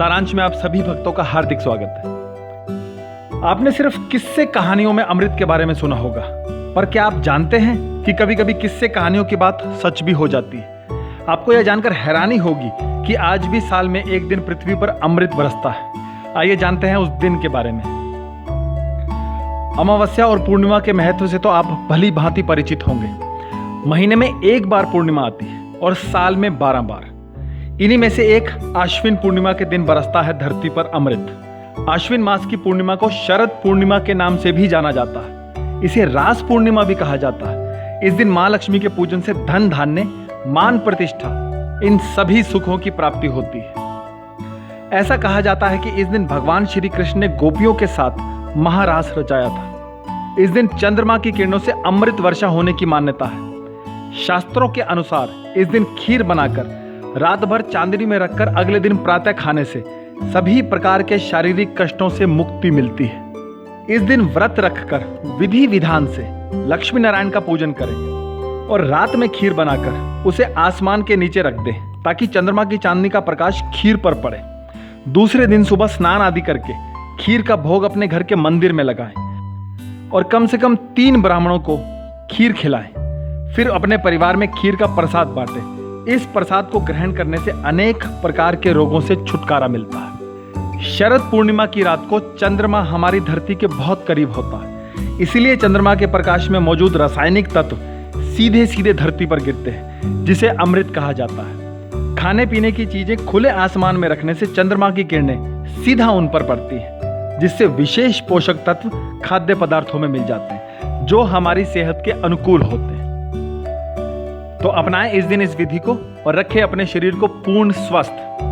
सारांश में आप सभी भक्तों का हार्दिक स्वागत है। आपने सिर्फ किस्से कहानियों में अमृत के बारे में सुना होगा, पर क्या आप जानते हैं कि कभी कभी किस्से कहानियों की बात सच भी हो जाती है। आपको यह जानकर हैरानी होगी कि आज भी साल में एक दिन पृथ्वी पर अमृत बरसता है। आइए जानते हैं उस दिन के बारे में। अमावस्या और पूर्णिमा के महत्व से तो आप भली भांति परिचित होंगे। महीने में एक बार पूर्णिमा आती है और साल में 12 बार। इन्हीं में से एक आश्विन पूर्णिमा के दिन बरसता है धरती पर अमृत। आश्विन मास की पूर्णिमा को शरद पूर्णिमा के नाम से भी जाना जाता है। इसे रास पूर्णिमा भी कहा जाता है। इस दिन मां लक्ष्मी के पूजन से धन धान्य, मान प्रतिष्ठा, इन सभी सुखों की प्राप्ति होती है। ऐसा कहा जाता है कि इस दिन भगवान श्री कृष्ण ने गोपियों के साथ महारास रचाया था। इस दिन चंद्रमा की किरणों से अमृत वर्षा होने की मान्यता है। शास्त्रों के अनुसार इस दिन खीर बनाकर रात भर चांदनी में रखकर अगले दिन प्रातः खाने से सभी प्रकार के शारीरिक कष्टों से मुक्ति मिलती है। इस दिन व्रत रखकर विधि विधान से लक्ष्मी नारायण का पूजन करें और रात में खीर बनाकर उसे आसमान के नीचे रख दें ताकि चंद्रमा की चांदनी का प्रकाश खीर पर पड़े। दूसरे दिन सुबह स्नान आदि करके खीर का भोग अपने घर के मंदिर में लगाएं और कम से कम 3 ब्राह्मणों को खीर खिलाएं। फिर अपने परिवार में खीर का प्रसाद बांटें। इस प्रसाद को ग्रहण करने से अनेक प्रकार के रोगों से छुटकारा मिलता है। शरद पूर्णिमा की रात को चंद्रमा हमारी धरती के बहुत करीब होता है, इसीलिए चंद्रमा के प्रकाश में मौजूद रासायनिक तत्व सीधे सीधे धरती पर गिरते हैं, जिसे अमृत कहा जाता है। खाने पीने की चीजें खुले आसमान में रखने से चंद्रमा की किरणें सीधा उन पर पड़ती हैं, जिससे विशेष पोषक तत्व खाद्य पदार्थों में मिल जाते हैं, जो हमारी सेहत के अनुकूल होते हैं। तो अपनाएं इस दिन इस विधि को और रखें अपने शरीर को पूर्ण स्वस्थ।